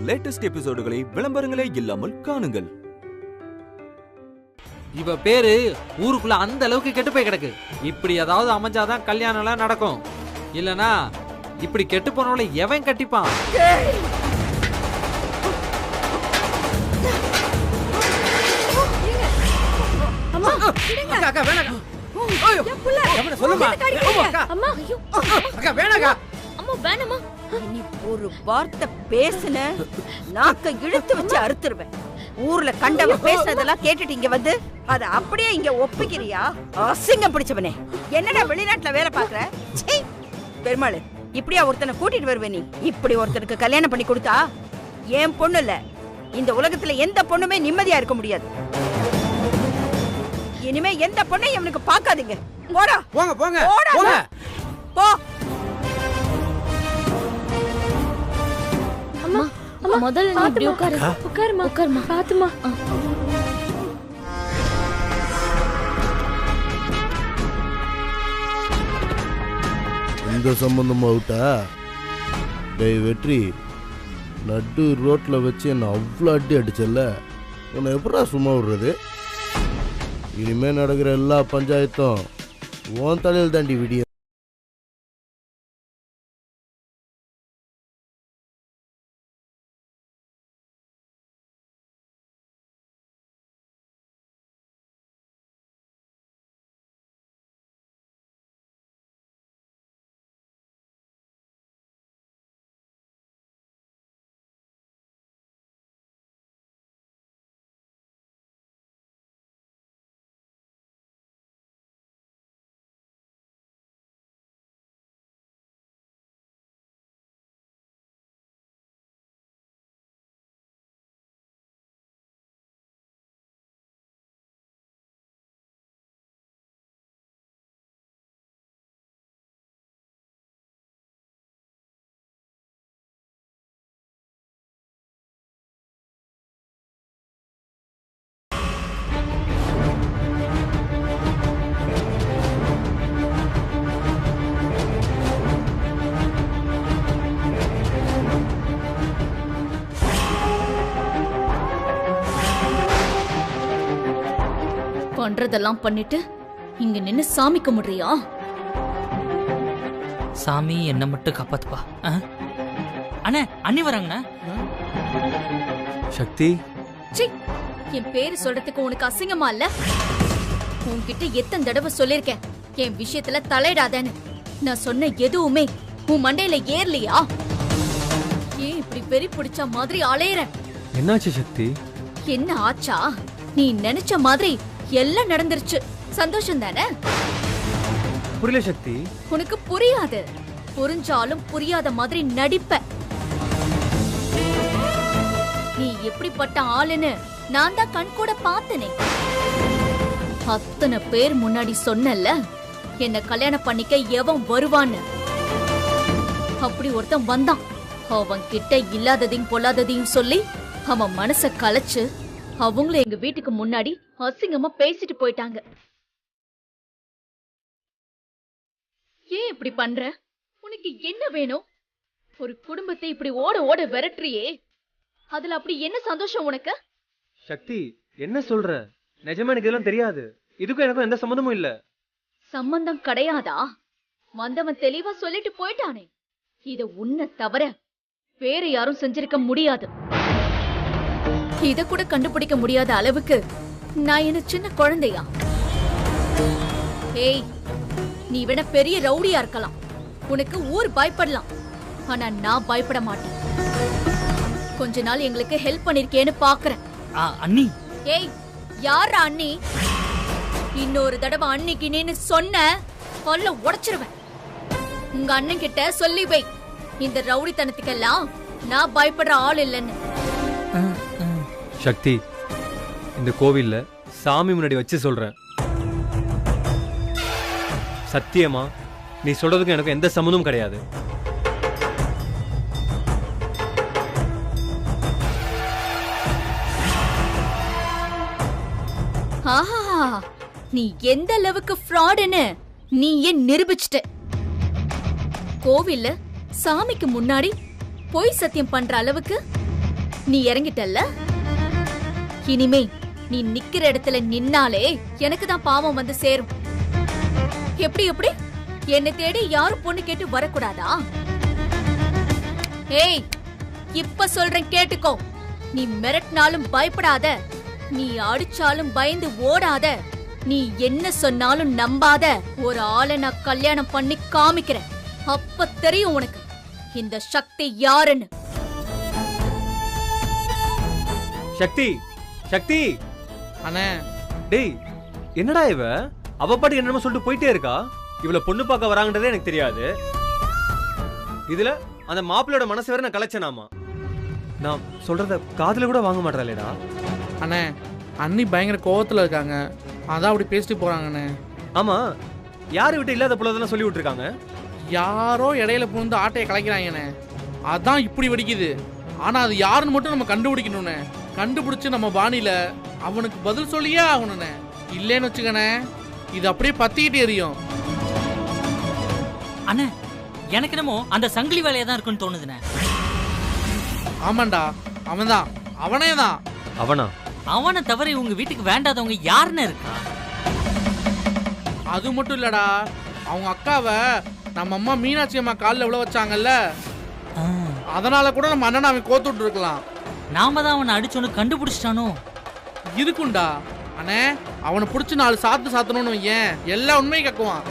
Latest எபிசோடுகளை விளம்பரங்களே இல்லாமல் காணுங்கள். இவ பேரு ஊருக்குள்ள அந்த அளவுக்கு கெட்டு போய் கிடக்கு. இப்படி ஏதாவது அமைஞ்சாதான் கல்யாணம் எல்லாம் நடக்கும். இல்லனா இப்படி கெட்டு போனவளை எவன் கட்டிப்பான்? ஒரு வார்த்தை பேசுன நாக்க இழுத்து வச்சு அறுத்துருவேன். ஊர்ல கண்டவ பேசுனதெல்லாம் கேட்டுட்டு இங்க வந்து அத அப்படியே இங்க ஒப்பிக்கிறியா? அசிங்கம் பிடிச்சவனே, என்னடா வெளிநாட்டுல வேலை பாக்குற? பெருமாள், இப்படியா ஒருத்தனை கூட்டிட்டு வருவே நீ? இப்படி ஒருத்தனுக்கு கல்யாணம் பண்ணி கொடுத்தா என் பொண்ணு இல்ல, இந்த உலகத்துல எந்த பொண்ணுமே நிம்மதியா இருக்க முடியாது. இனிமே எந்த பொண்ணையும் அவனுக்கு பாக்காதீங்க. போடா போங்க போங்க போடா போ. அம்மா அம்மா முதல்ல நீ இப்படி உட்காரு. உட்காருமா உட்காருமா பாத்துமா. இந்த சம்பந்தம் அவுட்டா? டேய் வெற்றி, நடு ரோட்ல வச்சு என்ன அவ்வளோ அடி அடிச்சல்ல, உன்னை எப்படா சும்மா விடுறது? இனிமே நடக்கிற எல்லா பஞ்சாயத்தும் உன் தலையில் தாண்டி விடிய. பண்றதெல்லாம் பண்ணிட்டு இங்க நின்னு சாமி கும்பிடுறியா? சாமி என்ன மட்டும் காப்பாத்துப்பா. அண்ணே அண்ணி வராங்கண்ணா. சக்தி, என் பேரு சொல்றதுக்கு உனக்கு அசிங்கமா இல்ல? உன்கிட்ட எத்தனை தடவை சொல்லிருக்கேன் என் விஷயத்துல தலையிடாதேன்னு. நான் சொன்ன எதுவுமே உன் மண்டையில ஏறலையா? ஏன் இப்படி வெறி பிடிச்ச மாதிரி அலையற? என்னாச்சு சக்தி? என்ன ஆச்சா? நீ நினைச்ச மாதிரி எல்லாம் நடந்துருச்சு. சந்தோஷம் தானே? புரியல சக்தி. உனக்கு புரியாது. புரிஞ்சாலும் புரியாத மாதிரி நடிப்ப. நீ எப்படிப்பட்ட ஆளுன்னு நான் தான் கண் கூட பார்த்தனே. அத்தனை பேர் முன்னாடி சொன்னல என்ன கல்யாணம் பண்ணிக்க எவன் வருவான்னு. அப்படி ஒருத்தன் வந்தான். அவன் கிட்ட இல்லாததையும் பொல்லாததையும் சொல்லி அவன் மனச கலைச்சு அவங்கள எங்க வீட்டுக்கு முன்னாடி அசிங்கமா பேசிட்டு போயிட்டாங்க. ஏன் இப்படி பண்ற? உனக்கு என்ன வேணும்? ஒரு குடும்பத்தை இப்படி ஓட ஓட விரட்டுறியே, அதுல அப்படி என்ன சந்தோஷம் உனக்கு? சக்தி, என்ன சொல்ற? நிஜமா எனக்கு இதெல்லாம் தெரியாது. இதுக்கும் எனக்கும் எந்த சம்பந்தமும் இல்ல. சம்பந்தம் கிடையாதா? வந்தவன் தெளிவா சொல்லிட்டு போயிட்டானே. இத உன்னை தவிர வேற யாரும் செஞ்சிருக்க முடியாது. இத கூட கண்டுபிடிக்க முடியாத அளவுக்கு நான் என்ன சின்ன குழந்தையா? ஏய், நீ வேணா பெரிய ரவுடியா இருக்கலாம், உனக்கு ஊர் பயப்படலாம், ஆனா நான் பயப்பட மாட்டேன். கொஞ்ச நாள் எங்களுக்கு ஹெல்ப் பண்ணிருக்கேன்னு பாக்குறேன். அண்ணி. ஏய், யாரா அண்ணி? இன்னொரு தடவை அன்னிக்கு நீன்னு சொன்ன கொல்ல உடைச்சிருவேன். உங்க அண்ணன் கிட்ட சொல்லி வை, இந்த ரவுடித்தனத்துக்கெல்லாம் நான் பயப்படுற ஆள் இல்லைன்னு. சக்தி, இந்த கோவில்ல சாமி முன்னாடி வச்சு சொல்றேன், சத்தியமா நீ சொல்றதுக்கு எனக்கு எந்த சம்மந்தமும் கிடையாது. ஆஹா, நீ எந்த அளவுக்கு ஃப்ராடுன்னு நீ ஏன் நிரூபிச்சிட்ட? கோவில்ல சாமிக்கு முன்னாடி பொய் சத்தியம் பண்ற அளவுக்கு நீ இறங்கிட்டல்ல, இனிமே நீ நிக்கிற இடத்துல நின்னாலே எனக்கு தான் பாவம் வந்து சேரும். எப்படி எப்படி என்னை தேடி யாரும் பொண்ணு கேட்டு வரக்கூடாதா? ஏய், இப்ப சொல்றேன் கேட்டுக்கோ. நீ மிரட்டினாலும் பயப்படாத, நீ அடிச்சாலும் பயந்து ஓடாத, நீ என்ன சொன்னாலும் நம்பாத ஒரு ஆளை நான் கல்யாணம் பண்ணி காமிக்கிறேன். அப்ப தெரியும் உனக்கு இந்த சக்தி யாருன்னு. சக்தி சக்தி அண்ணே, டேய் என்னடா இவ அவ பாட்டுக்கு என்னமோ சொல்லிட்டு போயிட்டே இருக்கா. இவள பொண்ணு பார்க்க வராங்கன்றதே எனக்கு தெரியாது. இதுல அந்த மாப்பிள்ளையோட மனசு வேற நான் கலைச்சனாமா. நான் சொல்றத காதுல கூட வாங்க மாட்டாளேடா. அண்ணே, அண்ணி பயங்கர கோவத்துல இருக்காங்க, அதான் அப்படி பேசிட்டு போறாங்கண்ணே. ஆமா, யாரு விட்டு இல்லாத புள்ளதெல்லாம் சொல்லி விட்டுருக்காங்க. யாரோ இடையில புகுந்து ஆட்டையை கலைக்கிறாங்கண்ணே, அதான் இப்படி வெடிக்குது. ஆனா அது யாருன்னு மட்டும் நம்ம கண்டுபிடிக்கணும்ண்ணே. கண்டுபிடிச்சு நம்ம பாணியில அவனுக்கு பதில் சொல்லியே ஆகணும்ண்ணே. இல்லேன்னு வச்சுக்கண்ணே, இது அப்படியே பத்திக்கிட்டு எரியும். அண்ணே, எனக்கு என்னமோ அந்த சங்கிலி வேலையா தான் இருக்குன்னு தோணுதுண்ணே. ஆமாண்டா, அவன்தான், அவனே தான். அவனா? அவனை தவிர இவங்க வீட்டுக்கு வேண்டாதவங்க யாருன்னு இருக்கா? அது மட்டும் இல்லடா, அவங்க அக்காவை நம்ம அம்மா மீனாட்சி அம்மா காலில் விழ வச்சாங்கல்ல, அதனால கூட நம்ம அண்ணனை அவன் கோத்துட்டு இருக்கலாம். நாம தான் அவனை அடிச்சோன்னு கண்டுபிடிச்சிட்டானோ? இருக்குண்டா அண்ணே, அவனை பிடிச்சி 4 சாத்து சாத்தணும்னு வையேன், எல்லா உண்மையும் கேட்குவான்.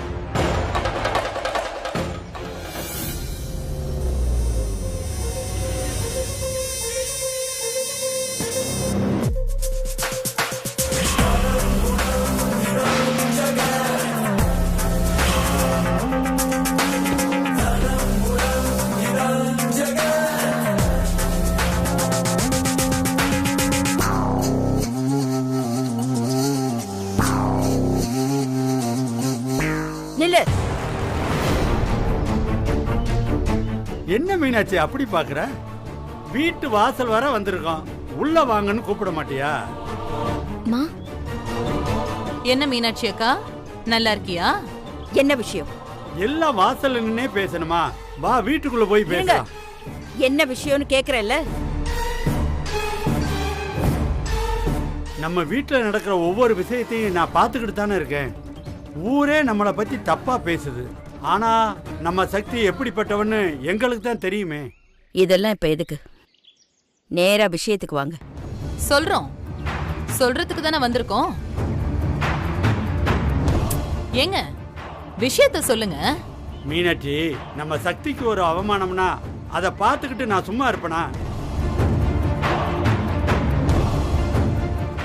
என்ன மீனாட்சி அப்படி பாக்குற? வீட்டு வாசல் வர வந்திருக்கோம், உள்ள வாங்கன்னு கூப்பிட மாட்டியா? என்ன மீனாட்சி அக்கா, நல்லா இருக்கியா? என்ன விஷயம்? எல்லாம் வாசல்ல நின்னே பேசணுமா? வா வீட்டுக்குள்ள போய் பேசலாம். என்ன விஷயம்னு கேக்குறல்ல? நம்ம வீட்டுல நடக்கிற ஒவ்வொரு விஷயத்தையும் நான் பார்த்துக்கிட்டு தானே இருக்கேன். ஊரே நம்மளை பத்தி தப்பா பேசுது, ஆனா நம்ம சக்தி எப்படிப்பட்டவன்னு எங்களுக்கு தான் தெரியுமே. இதெல்லாம் இப்ப எதுக்கு? நேரா விஷயத்துக்கு வாங்க. சொல்றதுக்கு தானே வந்திருக்கோம். ஏங்க, விஷயத்த சொல்லுங்க. மீனாட்சி, நம்ம சக்திக்கு ஒரு அவமானம்னா அதை பார்த்துக்கிட்டு நான் சும்மா இருப்பேனா?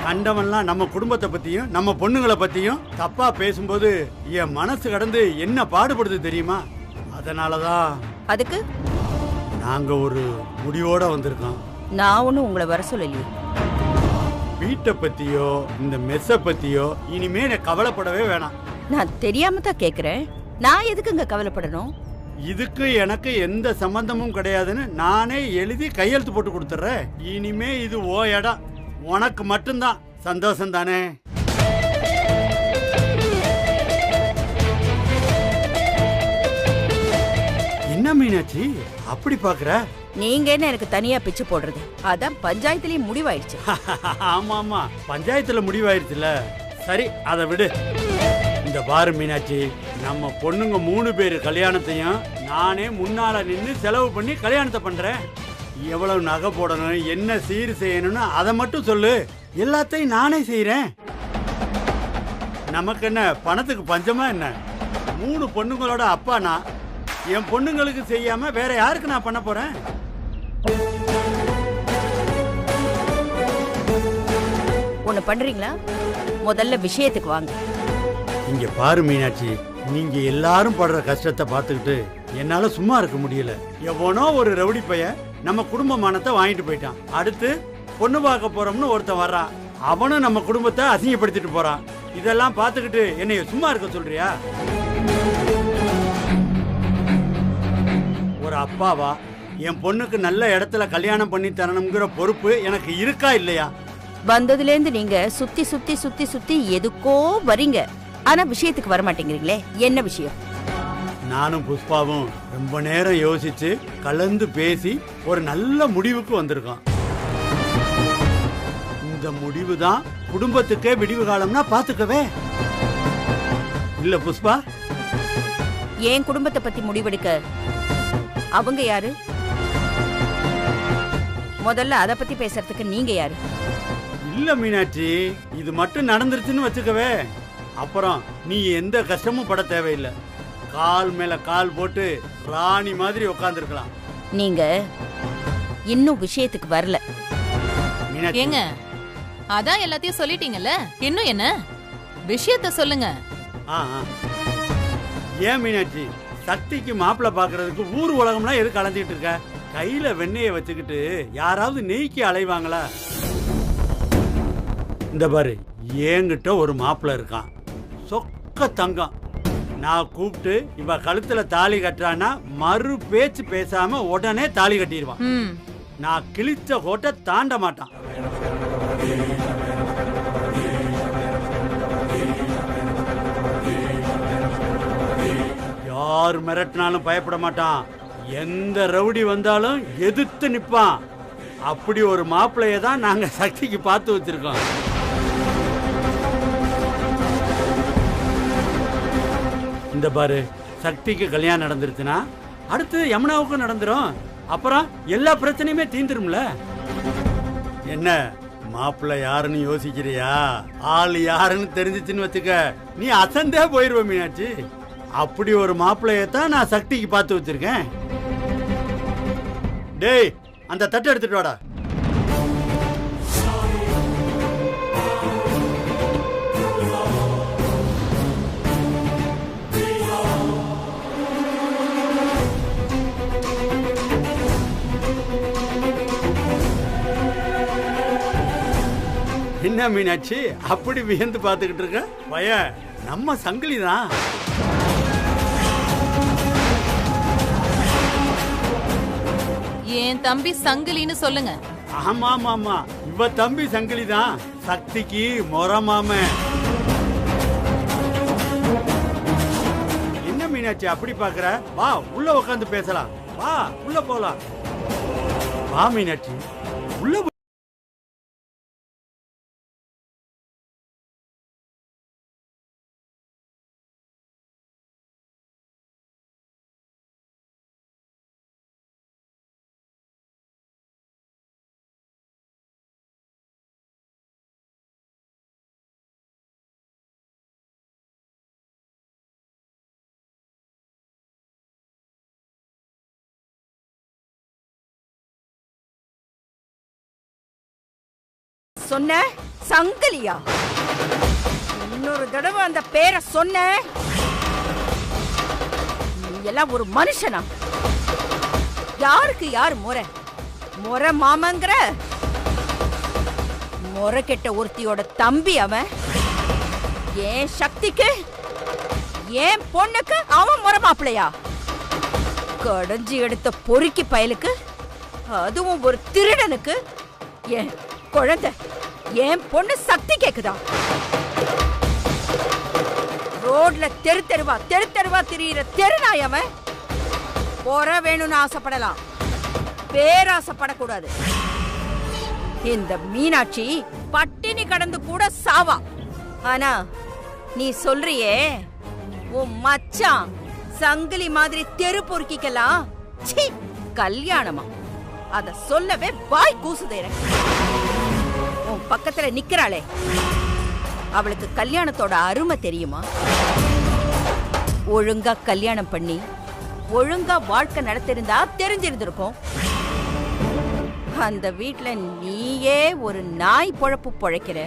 கண்டவன்லாம் நம்ம குடும்பத்தை பத்தியும் நம்ம பொண்ணுங்களை பத்தியும் தப்பா பேசும்போது என் மனசு கடந்து என்ன பாடுபடுது தெரியுமா? அதனாலதான் அதுக்கு நாங்க ஒரு முடிவோட வந்திருக்கோம். நான் ஒன்னும் உங்களை வர சொல்லலையே. வீட்டை பத்தியோ இந்த மெஸ்ஸ பத்தியோ இனிமே நான் கவலைப்படவே வேணாம். நான் தெரியாம தான் கேக்குறேன். நான் எதுக்குங்க கவலைப்படணும்? இதுக்கு எனக்கு எந்த சம்பந்தமும் கிடையாதுன்னு நானே எழுதி கையெழுத்து போட்டு கொடுத்துறேன். இனிமே இது ஓ இடம், உனக்கு மட்டும்தான். சந்தோஷம் தானே? என்ன மீனாட்சி அப்படி பாக்குற? நீங்க என்ன எனக்கு தனியா பிச்சு போடுறது? அதான் பஞ்சாயத்துலயும் முடிவாயிடுச்சு. ஆமா ஆமா, பஞ்சாயத்துல முடிவாயிருச்சுல. சரி, அதை விடு. இந்த பாரு மீனாட்சி, நம்ம பொண்ணுங்க 3 பேர் கல்யாணத்தையும் நானே முன்னால நின்று செலவு பண்ணி கல்யாணத்தை பண்றேன். எவ்வளவு நகை போடணும், என்ன சீர் செய்யணும்னு அதை மட்டும் சொல்லு, எல்லாத்தையும் நானே செய்யறேன். நமக்கு என்ன பணத்துக்கு பஞ்சமா என்ன? 3 பொண்ணுங்களோட அப்பா நான். என் பொண்ணுங்களுக்கு செய்யாம வேற யாருக்கு நான் பண்ண போறேன்? ஒண்ணு பண்றீங்களா? முதல்ல விஷயத்துக்கு வாங்க. இங்க பாரு மீனாட்சி, நீங்க எல்லாரும் படுற கஷ்டத்தை பார்த்துக்கிட்டு என்னால சும்மா இருக்க முடியல. எவனோ ஒரு ரவுடி பையன் நம்ம குடும்ப மானத்தை வாங்கிட்டு போயிட்டான். அடுத்து பொண்ணு பார்க்க போறோம்னு ஒருத்தன் வர்றான், அவனும் நம்ம குடும்பத்தை அசிங்கப்படுத்திட்டு போறான். இதெல்லாம் பார்த்துக்கிட்டு என்னைய சும்மா இருக்க சொல்றியா? ஒரு அப்பாவா என் பொண்ணுக்கு நல்ல இடத்துல கல்யாணம் பண்ணி தரணுங்கிற பொறுப்பு எனக்கு இருக்கா இல்லையா? வந்ததுல இருந்து நீங்க சுத்தி சுத்தி சுத்தி சுத்தி எதுக்கோ வரீங்க, ஆனா விஷயத்துக்கு வர மாட்டேங்கிறீங்களே. என்ன விஷயம்? நானும் புஷ்பாவும் ரொம்ப நேரம் யோசிச்சு கலந்து பேசி ஒரு நல்ல முடிவுக்கு வந்திருக்கோம். இந்த முடிவு தான் குடும்பத்துக்கே விடிவு காலம்னா பாத்துக்கவே. இல்ல புஷ்பா? என் குடும்பத்தை பத்தி முடிவெடுக்க அவங்க யாரு? முதல்ல அத பத்தி பேசுறதுக்கு நீங்க யாரு? இல்ல மீனாட்சி, இது மட்டும் நடந்துருச்சுன்னு வச்சுக்கவே, அப்புறம் நீ எந்த கஷ்டமும் பட தேவையில்லை. கால் மேல கால் போட்டு ராணி மாதிரி உட்கார்ந்துருக்கலாம். நீங்க இன்னும் விஷயத்துக்கு வரல. ஏங்க, அதான் எல்லாத்தையும் சொல்லிட்டீங்கல்ல, இன்னும் என்ன விஷயத்த சொல்லுங்க. ஏன் மீனாட்சி, சக்திக்கு மாப்பிள்ளை பாக்குறதுக்கு ஊர் உலகம்லாம் எதுக்கு அலைஞ்சிட்டு இருக்க? கையில வெண்ணெயை வச்சுக்கிட்டு யாராவது நெய்க்கு அலைவாங்களா? இந்த பாரு, என்கிட்ட ஒரு மாப்பிள்ளை இருக்கான், சொக்க தங்கம். நான் கூப்பிட்டு இவ கழுத்துல தாலி கட்டுறான்னா மறு பேச்சு பேசாம உடனே தாலி கட்டிடுவான். நான் கிழிச்ச கோட்டை தாண்ட மாட்டான். யார் மிரட்டினாலும் பயப்பட மாட்டான். எந்த ரவுடி வந்தாலும் எதிர்த்து நிப்பான். அப்படி ஒரு மாப்பிள்ளைய தான் நாங்க சக்திக்கு பார்த்து வச்சிருக்கோம். இந்த பாரு, சக்திக்கு கல்யாணம் நடந்துருச்சுன்னா அடுத்து யமுனாவுக்கும் நடந்துரும். அப்புறம் எல்லா பிரச்சனையுமே தீந்துரும்ல. என்ன மாப்பிள்ளை யாருன்னு யோசிக்கிறியா? ஆள் யாருன்னு தெரிஞ்சிச்சுன்னு வச்சுக்க, நீ அசந்தே போயிருவ மீனாட்சி. அப்படி ஒரு மாப்பிள்ளையத்தான் நான் சக்திக்கு பார்த்து வச்சிருக்கேன். டேய், அந்த தட்டை எடுத்துட்டு வாடா. என்ன மீனாட்சி அப்படி வியந்து பார்த்துக்கிட்டு இருக்க? பய நம்ம சங்கிலி தான். என் தம்பி சங்கிலின்னு சொல்லுங்க. ஆமா ஆமா ஆமா, இவ தம்பி சங்கிலி தான். சக்திக்கு மொரமாம. என்ன மீனாட்சி அப்படி பாக்குற? வா உள்ள உட்காந்து பேசலாம். வா உள்ள போலாம். வா மீனாட்சி உள்ள. சொன்ன சங்கிலியா? இன்னொரு தடவை அந்த பேரை சொன்ன, நீ எல்லாம் ஒரு மனுஷனா? யாருக்கு யாரு முறை? முறை மாமங்கிற முறை கெட்ட ஒருத்தியோட தம்பி அவன். ஏன் சக்திக்கு, ஏன் பொண்ணுக்கு அவன் முறை மாப்பிள்ளையா? கடைஞ்சி எடுத்த பொறுக்கி பயலுக்கு, அதுவும் ஒரு திருடனுக்கு ஏன் குழந்தை, என் பொண்ணு சக்தி கேக்குதா? ரோட்ல தெரு தெருவா திரியிற தெருநாய் அவன். போற வேணும்னு ஆசைப்படலாம், பேராசைப்படக்கூடாது. இந்த மீனாட்சி பட்டினி கடந்து கூட சாவா. ஆனா நீ சொல்றியே உன் மச்சான் சங்கிலி மாதிரி தெரு பொறுக்கிக்கலாம், கல்யாணமா? அத சொல்லவே வாய் கூசுதே. உன் பக்கத்துல நிக்கிறாளே, அவளுக்கு கல்யாணத்தோட அருமை தெரியுமா? ஒழுங்கா கல்யாணம் பண்ணி ஒழுங்கா வாழ்க்கை நடத்திருந்தா தெரிஞ்சிருந்திருக்கும். அந்த வீட்டுல நீயே ஒரு நாய் பொழப்பு பொழைக்கிற.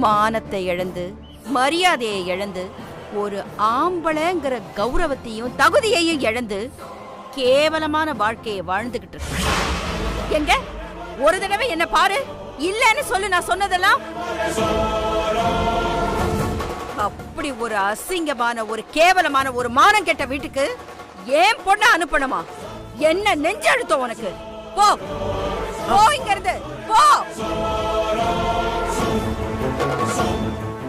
மானத்தை இழந்து, மரியாதையை இழந்து, ஒரு ஆம்பளைங்கிற கௌரவத்தையும் தகுதியையும் இழந்து கேவலமான வாழ்க்கையை வாழ்ந்துகிட்டு இருக்கு. எங்க ஒரு தடவை என்ன பாரு, இல்லன்னு சொல்லு. நான் சொன்னதெல்லாம் அப்படி ஒரு அசிங்கமான, ஒரு கேவலமான, ஒரு மானம் கெட்ட வீட்டுக்கு ஏன் பொண்ண அனுப்பணுமா? என்ன நெஞ்செழுத்தம் உனக்கு? போ போ, இங்க இருந்து போ.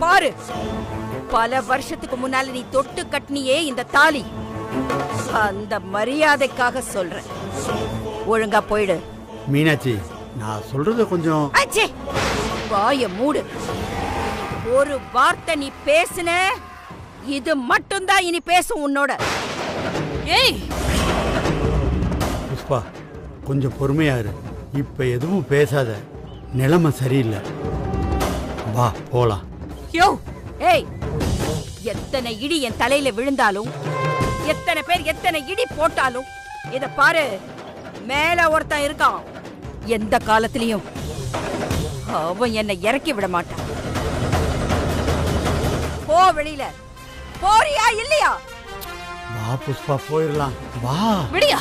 பாரு, பல வருஷத்துக்கு முன்னால நீ தொட்டு கட்டினியே இந்த தாலி, அந்த மரியாதைக்காக சொல்றேன். ஒழுங்கா போயிடு. மீனாட்சி, நான் சொல்றத கொஞ்சம் வாய மூடு. ஒரு வார்த்தை நீ பேசுன, இது மட்டும்தான் இனி பேசும் உன்னோட. ஏய் புஷ்பா கொஞ்சம் பொறுமையா இரு. இப்ப எதுவும் பேசாத, நிலைமை சரியில்லை. வா போலாம். யோ ஏய், எத்தனை இடி என் தலையில விழுந்தாலும், எத்தனை பேர் எத்தனை இடி போட்டாலும், இத பாரு, மேல ஒருத்தன் இருக்கான். எந்த காலத்திலையும் அவன் என்னை இறக்கி விட மாட்டான். போ வெளியில. போறியா இல்லையா? வா புஷ்பா போயிடலாம். வா. விடியா.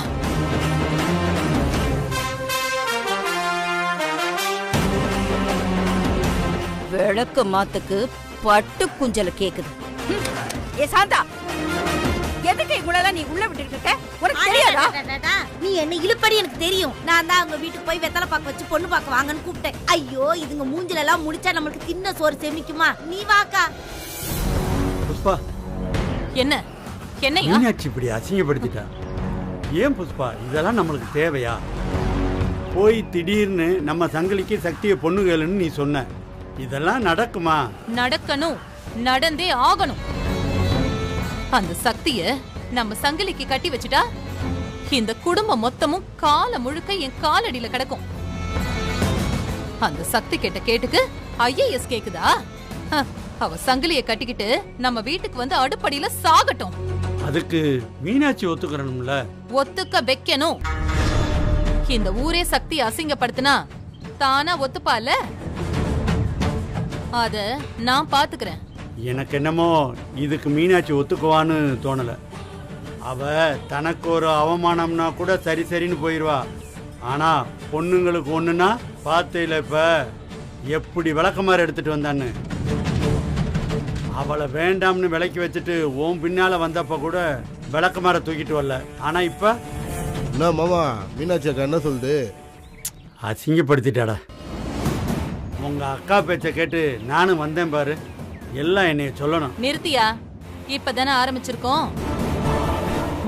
விளக்கு மாத்துக்கு பட்டு குஞ்சல கேக்குது. ஏ சாந்தா, எதுக்கு இவ்வளவு நீ உள்ள விட்டுட்டு இருக்க? உனக்கு தெரியாதா? நீ என்ன இழுப்படி எனக்கு தெரியும். நான் தான் அவங்க வீட்டுக்கு போய் வெத்தலை பாக்க வச்சு பொண்ணு பார்க்க வாங்கன்னு கூப்பிட்டேன். ஐயோ, இதுங்க மூஞ்சில எல்லாம் முடிச்சா நம்மளுக்கு தின்ன சோறு செமிக்குமா? நீ வாக்கா. புஷ்பா என்ன என்னையா மீனாட்சி இப்படி அசிங்கப்படுத்திட்டா. ஏன் புஷ்பா இதெல்லாம் நம்மளுக்கு தேவையா? போய் திடீர்னு நம்ம சங்கிலிக்கு சக்தியை பொண்ணு கேளுன்னு நீ சொன்ன. இதெல்லாம் நடக்குமா? நடக்கணும், நடந்தே ஆகணும். அந்த சக்திய நம்ம சங்கிலிக்கு கட்டி வச்சுட்டா இந்த குடும்பம் மொத்தமும் கால முழுக்க என் காலடியில கிடக்கும். அந்த சக்தி கேட்ட கேட்டுக்கு ஐஏஎஸ் கேக்குதா? அவ சங்கிலிய கட்டிக்கிட்டு நம்ம வீட்டுக்கு வந்து அடுப்படியில சாகட்டும். அதுக்கு மீனாட்சி ஒத்துக்கறணும்ல. ஒத்துக்க வைக்கணும். இந்த ஊரே சக்தி அசிங்கப்படுத்தினா தானா ஒத்துப்பால. அத நான் பாத்துக்கிறேன். எனக்கு என்னமோ இதுக்கு மீனாட்சி ஒத்துக்குவான்னு தோணல. அவ தனக்கு ஒரு அவமானம்னா கூட சரி சரின்னு போயிடுவா. ஆனா பொண்ணுங்களுக்கு ஒண்ணுன்னா பார்த்தையில இப்ப எப்படி விளக்கமாறு எடுத்துட்டு வந்தான்னு. அவளை வேண்டாம்னு விலக்கி வச்சுட்டு ஓம் பின்னால வந்தப்ப கூட விளக்கமாற தூக்கிட்டு வரல. ஆனா இப்ப என்ன மாமா, மீனாட்சி அக்கா என்ன சொல்லுது? அசிங்கப்படுத்திட்டாடா. உங்க அக்கா பேச்ச கேட்டு நானும் வந்தேன் பாரு. எல்லாம் என்னைய சொல்லணும். நிறுத்தியா? இப்பதானே ஆரம்பிச்சிருக்கோம்.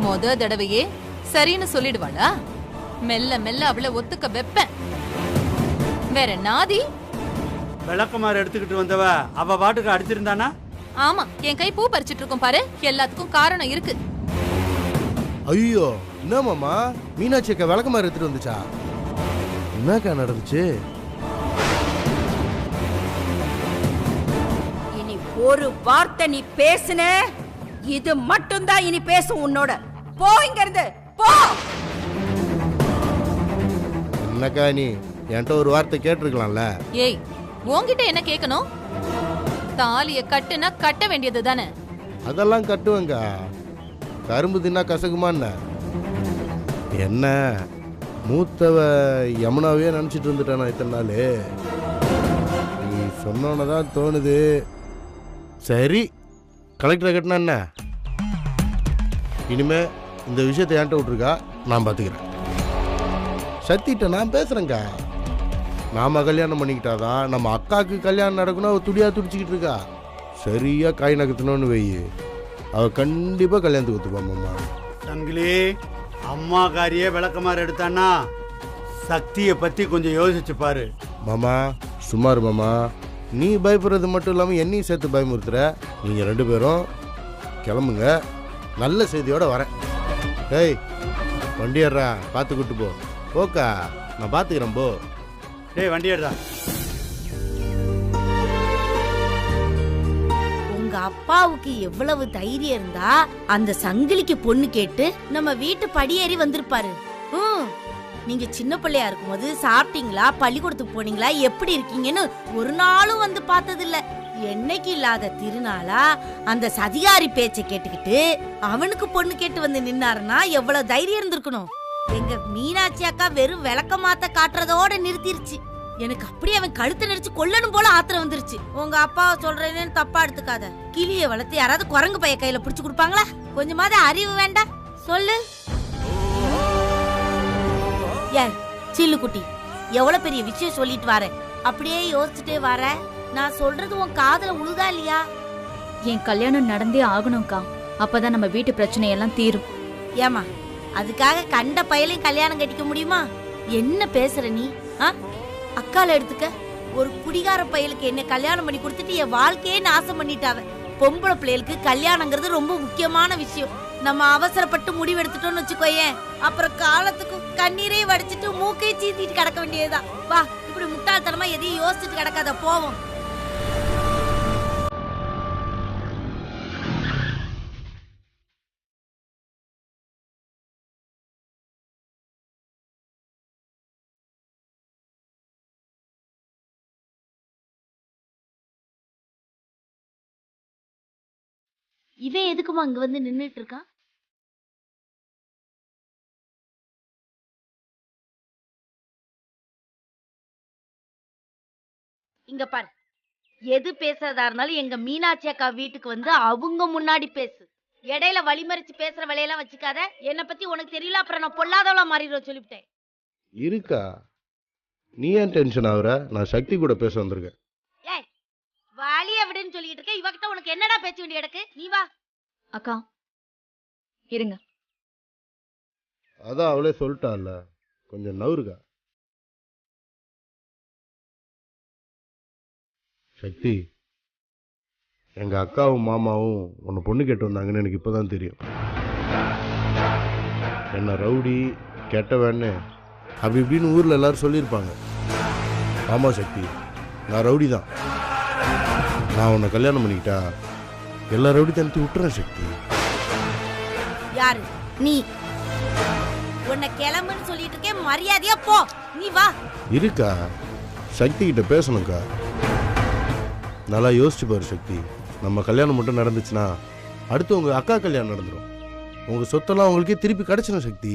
முத தடவையே சரின்னு சொல்லிடுவாளா? மெல்ல மெல்ல அவளை ஒத்துக்க வெப்பேன். வேற நாதி? விளக்கமாறு எடுத்துக்கிட்டு வந்தவ அவ பாட்டுக்கு அடிச்சிருந்தானா? ஆமா, என் கை பூ பறிச்சிட்டு இருக்கும் பாரு. எல்லாத்துக்கும் காரணம் இருக்கு. ஐயோ, என்ன மாமா, மீனாட்சி அக்கா விளக்கமாறு எடுத்துட்டு வந்துச்சா? என்னக்கா நடந்துச்சு? இனி ஒரு வார்த்தை நீ பேசுன, இது மட்டும்தான் இனி பேசும் உன்னோட. போ இங்க இருந்து, போ. என்னக்கா நீ என்கிட்ட ஒரு வார்த்தை கேட்டிருக்கலாம்ல? ஏய், உன்கிட்ட என்ன கேட்கணும்? தாலிய கட்டுனா கட்ட வேண்டியது தானே. அதெல்லாம் கட்டுவேங்க. கரும்பு தின்னா கசகுமா என்ன? மூத்தவ யமுனாவே நினச்சிட்டு இருந்துட்டானா இத்தனை நாள்? நீ சொன்னோன்னு தான் தோணுது. சரி, கலெக்டரை கட்டினா என்ன? இனிமே இந்த விஷயத்தை என்கிட்ட விட்டுருக்கா, நான் பார்த்துக்கிறேன். சத்திட்ட நான் பேசுகிறேங்க. நாம கல்யாணம் பண்ணிக்கிட்டாதான் நம்ம அக்காவுக்கு கல்யாணம் நடக்கணும். அவள் துடியா துடிச்சிக்கிட்டு இருக்கா. சரியா காய் நகர்த்தணும்னு வை, அவள் கண்டிப்பாக கல்யாணத்துக்கு ஒத்துப்பாம்மா. சங்கிலி, அம்மா காரியே விளக்கமாறு எடுத்தான்னா சக்தியை பற்றி கொஞ்சம் யோசிச்சு பாரு. மாமா சுமார் மாமா, நீ பயப்படுறது மட்டும் இல்லாமல் என்னையும் சேர்த்து பயமுறுத்துற. நீங்கள் 2 பேரும் கிளம்புங்க, நல்ல செய்தியோடு வரேன். டேய் வண்டி ஏறா, பார்த்து கூட்டு போ. ஓக்கா, நான் பார்த்துக்கிறேன். போ. டேய் வண்டி ஏறா. உங்க அப்பாவுக்கு எவ்வளவு தைரியம் இருந்தா அந்த சங்கிலிக்கு பொண்ணு கேட்டு நம்ம வீட்டு படியேறி வந்திருப்பாரு. நீங்க சின்ன பிள்ளையா இருக்கும்போது சாப்பிட்டீங்களா, பள்ளிக்கூடத்துக்கு போனீங்களா, எப்படி இருக்கீங்கன்னு ஒரு நாளும் வந்து பார்த்ததில்ல. என்னைக்கு இல்லாத திருநாளா அந்த சதிகாரி பேச்சை கேட்டுக்கிட்டு அவனுக்கு பொண்ணு கேட்டு வந்து நின்னாருன்னா எவ்வளவு தைரியம் இருந்திருக்கணும். எங்க மீனாட்சி அக்கா வெறும் விளக்க மாத்த காட்டுறதோட நிறுத்திருச்சு. எனக்கு அப்படியே அவன் கழுத்தை நெரிச்சு கொல்லணும் போல ஆத்திரம் வந்துருச்சு. உங்க அப்பாவை சொல்றேன்னு தப்பா எடுத்துக்காத. கிளிய வளர்த்து யாராவது குரங்கு பைய கையில பிடிச்சு கொடுப்பாங்களா? கொஞ்சமாவது அறிவு வேண்டாம்? சொல்லு. ஏன் சில்லு குட்டி, எவ்வளவு பெரிய விஷயம் சொல்லிட்டு வர, அப்படியே யோசிச்சுட்டே வர. நான் சொல்றது உன் காதுல உழுதா இல்லையா? என் கல்யாணம் நடந்தே ஆகணும்க்கா, அப்பதான் நம்ம வீட்டு பிரச்சனையெல்லாம் தீரும். ஏமா, அதுக்காக கண்ட பயலையும் கல்யாணம் கட்டிக்க முடியுமா? என்ன பேசுற நீ? அக்கால எடுத்துக்க, ஒரு குடிகார பயலுக்கு என்ன கல்யாணம் பண்ணி கொடுத்துட்டு என் வாழ்க்கையே நாசம் பண்ணிட்டாவ. பொம்பளை பிள்ளைகளுக்கு கல்யாணங்கிறது ரொம்ப முக்கியமான விஷயம். நம்ம அவசரப்பட்டு முடிவெடுத்துட்டோம்னு வச்சுக்கோயேன், அப்புறம் காலத்துக்கு கண்ணீரே வடிச்சிட்டு மூக்கை சீத்திட்டு கிடக்க வேண்டியதுதான். வா, இப்படி முட்டாள்தனமா எதையும் யோசிச்சுட்டு கிடக்காத, போவோம். இவன் எதுக்குமா அங்க வந்து நின்னுட்டு இருக்கான்? இங்க பாரு, எது பேசுறதா இருந்தாலும் எங்க மீனாட்சி அக்கா வீட்டுக்கு வந்து அவங்க முன்னாடி பேசு. இடையில வழிமறிச்சு பேசுற வேலையெல்லாம் வச்சுக்காத. என்னை பத்தி உனக்கு தெரியல, அப்புறம் நான் பொல்லாதவளா மாறிடுவேன் சொல்லிவிட்டேன். இருக்கா, நீ ஏன் டென்ஷன் ஆகுற? நான் சக்தி கூட பேச வந்திருக்கேன். ஏய், வழிய விடுன்னு சொல்லிட்டு இருக்க, இவகிட்ட உனக்கு என்னடா பேச வேண்டிய எனக்கு? நீ வா. அக்கா இருங்க. அதான் அவளே சொல்லிட்டால, கொஞ்சம் நவுருக்கா. சக்தி, எங்க அக்காவும் மாமாவும் உன்னை பொண்ணு கேட்டு வந்தாங்கன்னு எனக்கு இப்பதான் தெரியும். என்ன ரவுடி கெட்டவன்னு அப்படி இப்படின்னு ஊர்ல எல்லாரும் சொல்லியிருப்பாங்க. ஆமா சக்தி, நான் ரவுடி தான். நான் உன்னை கல்யாணம் பண்ணிக்கிட்டா எல்லா ரவுடி தனித்து விட்டுறேன் சக்தி. யாரு நீ? உன்னை கிளம்புன்னு சொல்லிட்டு இருக்கேன், மரியாதையா போ. நீ வா. இருக்கா, சக்தி கிட்ட பேசணும்க்கா. நல்லா யோசிச்சு பாரு சக்தி, நம்ம கல்யாணம் மட்டும் நடந்துச்சுன்னா அடுத்து உங்க அக்கா கல்யாணம் நடந்துடும். உங்க சொத்தெல்லாம் உங்களுக்கே திருப்பி கிடைச்சிடும் சக்தி.